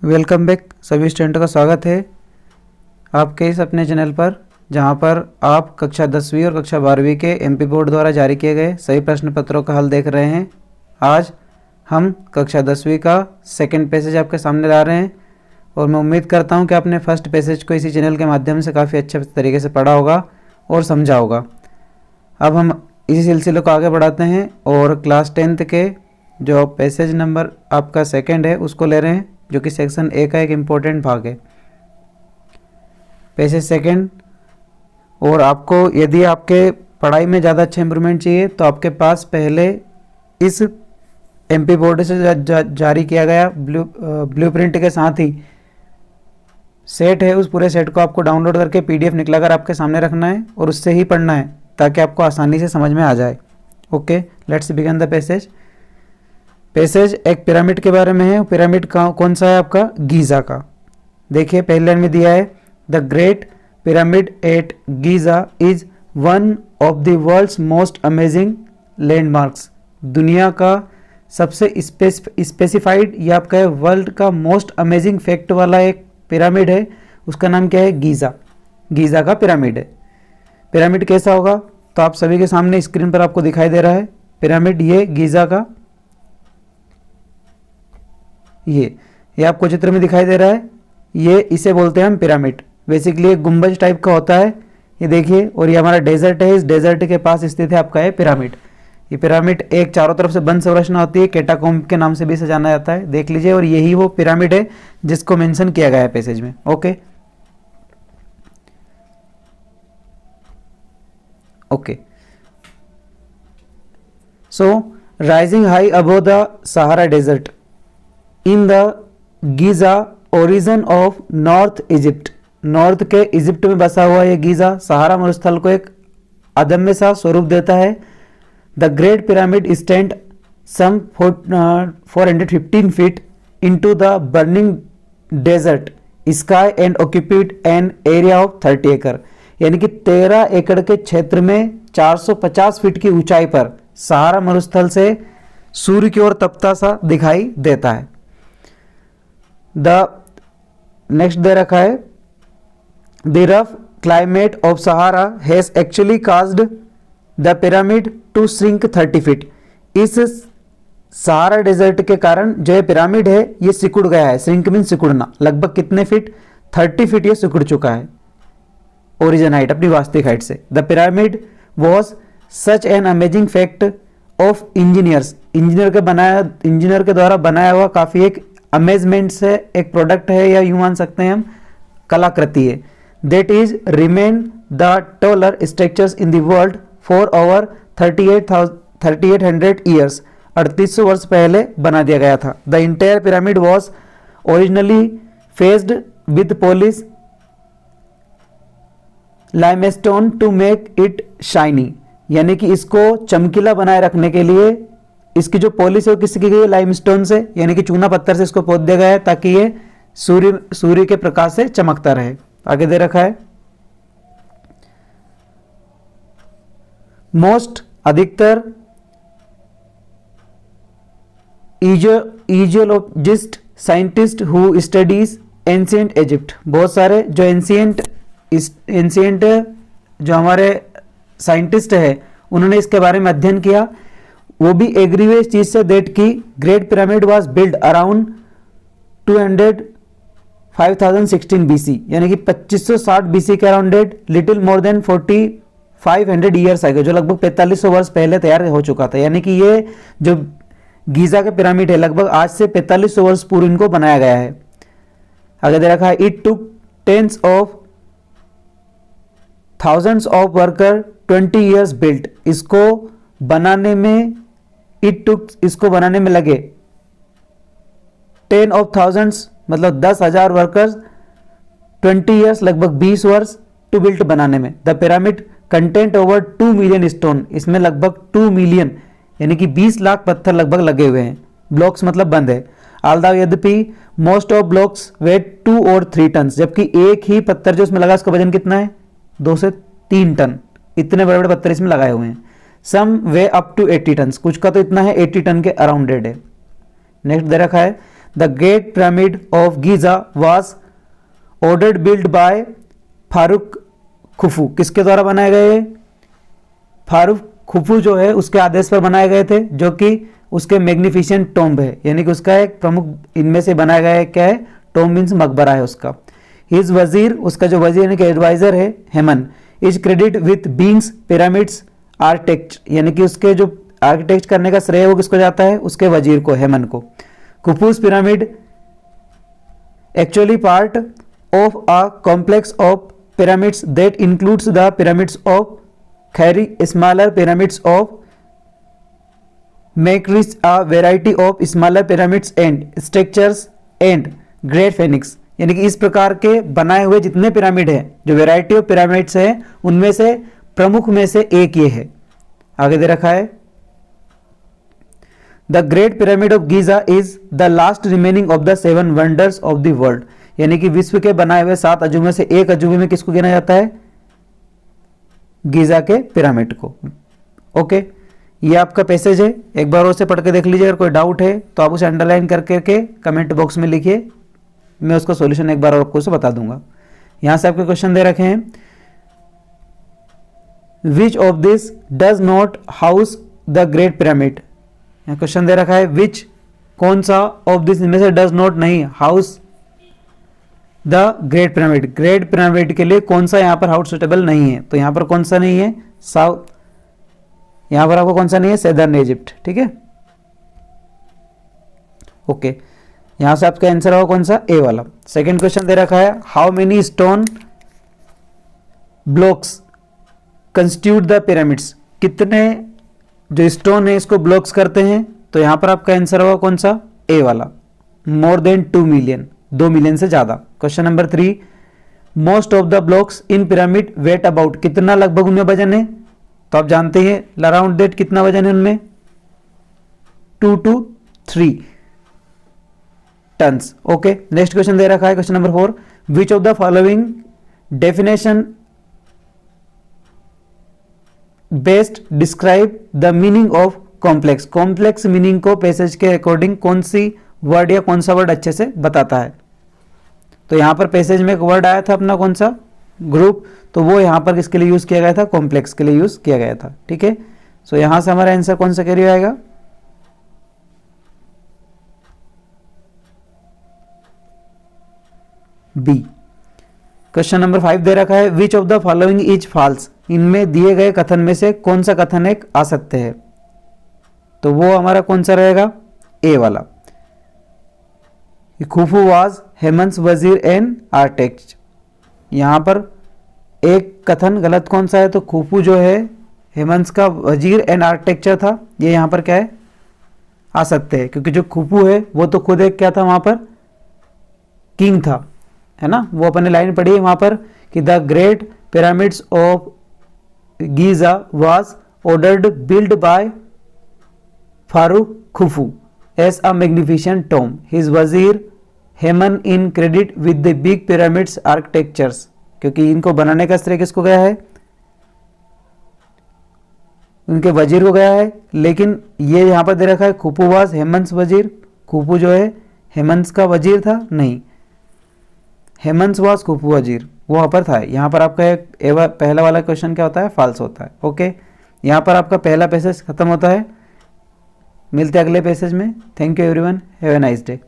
Welcome back सभी स्टूडेंटों का स्वागत है आपके इस अपने चैनल पर, जहां पर आप कक्षा 10वीं और कक्षा 12वीं के एमपी बोर्ड द्वारा जारी किए गए सभी प्रश्न पत्रों का हल देख रहे हैं। आज हम कक्षा 10वीं का सेकंड पैसेज आपके सामने ला रहे हैं और मैं उम्मीद करता हूं कि आपने फर्स्ट पैसेज को इसी चैनल के माध्यम से काफ़ी अच्छे तरीके से पढ़ा होगा और समझा होगा। अब हम इसी सिलसिले को आगे बढ़ाते हैं और क्लास 10th के जो पैसेज नंबर आपका सेकंड है उसको ले रहे हैं, जो कि सेक्शन ए का एक इम्पोर्टेंट भाग है, पैसेज सेकंड। और आपको यदि आपके पढ़ाई में ज़्यादा अच्छा इंप्रूवमेंट चाहिए तो आपके पास पहले इस एमपी बोर्ड से जारी किया गया ब्लूप्रिंट के साथ ही सेट है, उस पूरे सेट को आपको डाउनलोड करके पीडीएफ निकलाकर आपके सामने रखना है और उससे ही पढ़ना है ताकि आपको आसानी से समझ में आ जाए। Okay, let's begin the passage. Passage एक पिरामिड के बारे में है। पिरामिड कौन सा है? आपका गीज़ा का। देखिए पहले लाइन में दिया है, the great pyramid at Giza is one of the world's most amazing landmarks. दुनिया का सबसे स्पेसिफाइड या आपका है वर्ल्ड का मोस्ट अमेजिंग फैक्ट वाला एक पिरामिड है, उसका नाम क्या है? गीज़ा। गीज़ा का पिरामिड है। पिरामिड कैसा होगा? तो आप सभी के सामने स्क्रीन पर आपको दिखाई दे रहा है पिरामिड, ये गीज़ा का, ये आपको चित्र में दिखाई दे रहा है, ये इसे बोलते हैं हम पिरामिड। बेसिकली एक गुंबज टाइप का होता है, ये देखिए। और ये हमारा डेजर्ट है, इस डेजर्ट के पास स्थित है आपका ये पिरामिड। ये पिरामिड एक चारों तरफ से बंद संरचना होती है, कैटाकोम्ब के नाम से भी इसे जाना जाता है, देख लीजिए। और यही वो पिरामिड है जिसको मेंशन किया गया है पैसेज में। Okay, so rising high above the Sahara desert in the Giza origin of north Egypt. North के इजिप्ट में बसा हुआ यह गीज़ा सहारा मरुस्थल को एक अदम्य सा स्वरूप देता है। The great pyramid stand some 415 feet into the burning desert sky and occupied an area of 30 acre. यानी कि 13 एकड़ के क्षेत्र में 450 फीट की ऊंचाई पर सहारा मरुस्थल से सूर्य की ओर तपता सा दिखाई देता है। द नेक्स्ट दे रखा है, the rough climate of Sahara has actually caused the pyramid to shrink 30 feet. इस सहारा डेजर्ट के कारण जो ये पिरामिड है ये सिकुड़ गया है। श्रिंक मीन सिकुड़ना। लगभग कितने फीट? 30 फीट ये सिकुड़ चुका है ओरिजिन हाइट, अपनी वास्तविक हाइट से। The pyramid was such an amazing fact of engineers. Engineer के द्वारा बनाया हुआ काफी एक अमेजमेंट से एक प्रोडक्ट है, या यूं मान सकते हैं हम कलाकृति है। That is remain the taller structures in the world for over 3800 years. 3800 वर्ष पहले बना दिया गया था। The entire pyramid was originally faced with polish limestone to make it shiny. यानी कि इसको चमकीला बनाए रखने के लिए इसकी जो पॉलिश है वो किससे की गई है? लाइमस्टोन से, यानी कि चूना पत्थर से इसको पोत दिया गया है ताकि ये सूर्य के प्रकाश से चमकता रहे। आगे दे रखा है, मोस्ट अधिकतर egyptologist scientist who studies ancient Egypt. बहुत सारे जो एंशिएंट जो हमारे साइंटिस्ट है उन्होंने इसके बारे में अध्ययन किया, वो भी एग्री हुए इस चीज से दैट की great pyramid was build around 205,016 BC. यानी कि 2560 बीसी के arounded, little more than 4500 years आगे, जो लगभग 4500 वर्ष पहले तैयार हो चुका था। यानी कि ये जो गीज़ा के पिरामिड है लगभग आज से 4500 वर्ष पूर्व इनको बनाया गया है। आगे दे रखा है, it took tens of thousands of worker 20 years built. इसको बनाने में लगे 10 ऑफ थाउजेंड्स मतलब 10,000 वर्कर्स, 20 ईयर्स लगभग 20 वर्ष टू बिल्ट बनाने में। The pyramid content over 2 million stone. इसमें लगभग 2 मिलियन यानी कि 20 लाख पत्थर लगभग लगे हुए हैं। ब्लॉक्स मतलब बंद है। आल्दो यद्यपि मोस्ट ऑफ ब्लॉक्स वेट 2 और 3 टन, जबकि एक ही पत्थर जो इसमें लगा उसका वजन कितना है? 2 से 3 टन। इतने बड़े बड़े पत्थर इसमें लगाए हुए हैं। सम वे अप टू 80 टन, कुछ का तो इतना है 80 टन के अराउंडेड है। नेक्स्ट दे रखा है, the great pyramid of Giza was ordered build by pharaoh Khufu. किसके द्वारा बनाए गए? फारूक खुफू जो है उसके आदेश पर बनाए गए थे, जो कि उसके मैग्निफिसेंट टॉम्ब है, यानी कि उसका एक प्रमुख इनमें से बनाया गया है। क्या है? टॉम्ब मीन्स मकबरा है उसका। हिज वजीर, उसका जो वजीर यानी कि एडवाइजर है Hemon, is credit with beings pyramids architect, यानी कि उसके जो आर्किटेक्ट करने का श्रेय वो किसको जाता है? उसके वजीर को, हेमन को। Khufu's pyramid actually part of a complex of pyramids that includes the pyramids of Khari, smaller pyramids of Makris, a variety of smaller pyramids and structures and Great Phoenix। यानी कि इस प्रकार के बनाए हुए जितने पिरामिड हैं, जो वेराइटी ऑफ पिरामिड्स हैं, उनमें से प्रमुख में से एक ये है। आगे दे रखा है the great pyramid of Giza is the last remaining of the 7 wonders of the world, यानी कि विश्व के बनाए हुए 7 अजूबे से एक अजूबे में किसको गिना जाता है? गीजा के पिरामिड को। ओके, ये आपका पैसेज है, एक बार उसे पढ़ के देख लीजिए। अगर कोई डाउट है तो आप उसे अंडरलाइन करके कमेंट बॉक्स में लिखिए, मैं उसका सॉल्यूशन एक बार आपको उसे बता दूंगा। यहां से आपके क्वेश्चन दे रखे हैं, which of this does not house the great pyramid. यहाँ क्वेश्चन दे रखा है विच, कौन सा ऑफ दिस में से डज नॉट नहीं house the great pyramid, great pyramid के लिए कौन सा यहाँ पर हाउस सुटेबल नहीं है। तो यहाँ पर कौन सा नहीं है? साउथ, यहाँ पर आपको कौन सा नहीं है? Southern Egypt. ठीक है, ओके, यहाँ से आपका आंसर होगा कौन सा? ए वाला। सेकंड क्वेश्चन दे रखा है, how many stone blocks constitute the pyramids, कितने जो स्टोन है इसको ब्लॉक्स करते हैं। तो यहाँ पर आपका आंसर होगा कौन सा? ए वाला, मोर देन 2 मिलियन, 2 मिलियन से ज्यादा। Question number 3, most of the blocks in pyramid weigh about, कितना लगभग उनमें वजन है? तो आप जानते हैं अराउंड दैट कितना वजन है उनमें? 2 to 3 tons. Okay, next question दे रखा है question number 4, which of the following definition best describe the meaning of complex, complex meaning को पैसेज के अकॉर्डिंग कौन सी वर्ड या कौन सा वर्ड अच्छे से बताता है। तो यहां पर पैसेज में एक वर्ड आया था अपना कौन सा? ग्रुप, तो वो यहां पर किसके लिए यूज किया गया था? कॉम्प्लेक्स के लिए यूज किया गया था। ठीक है, सो यहां से हमारा आंसर कौन सा कैरी आएगा? बी। क्वेश्चन नंबर 5 दे रखा है, which of the following is false, इनमें दिए गए कथन में से कौन सा कथन एक असत्य है। तो वो हमारा कौन सा रहेगा? ए वाला, खुफू वाज हेमंस वजीर एंड आर्किटेक्ट। यहां पर एक कथन गलत कौन सा है? तो खुफू जो है हेमंस का वजीर एंड आर्किटेक्चर था, ये यहां पर क्या है? असत्य है, क्योंकि जो खुफू है वो तो खुद एक क्या था वहां पर? किंग था, है ना। वो अपने लाइन पढ़ी है वहां पर कि the great pyramids of Giza was ordered build by pharaoh Khufu as a magnificent tomb, his vizier Hemon in credit with the big pyramids architectures, क्योंकि इनको बनाने का श्रेय किसको गया है? उनके वजीर को गया है। लेकिन ये यहां पर दे रखा है खुफू वाज हेमंस वजीर, खुफू जो है हेमंस का वजीर था, नहीं, हेमंस वाज खुफू वजीर, वो वहां पर था। यहां पर आपका एक पहला वाला क्वेश्चन क्या होता है? फॉल्स होता है। ओके, यहां पर आपका पहला पैसेज खत्म होता है। मिलते हैं अगले पैसेज में। Thank you everyone, have a nice day.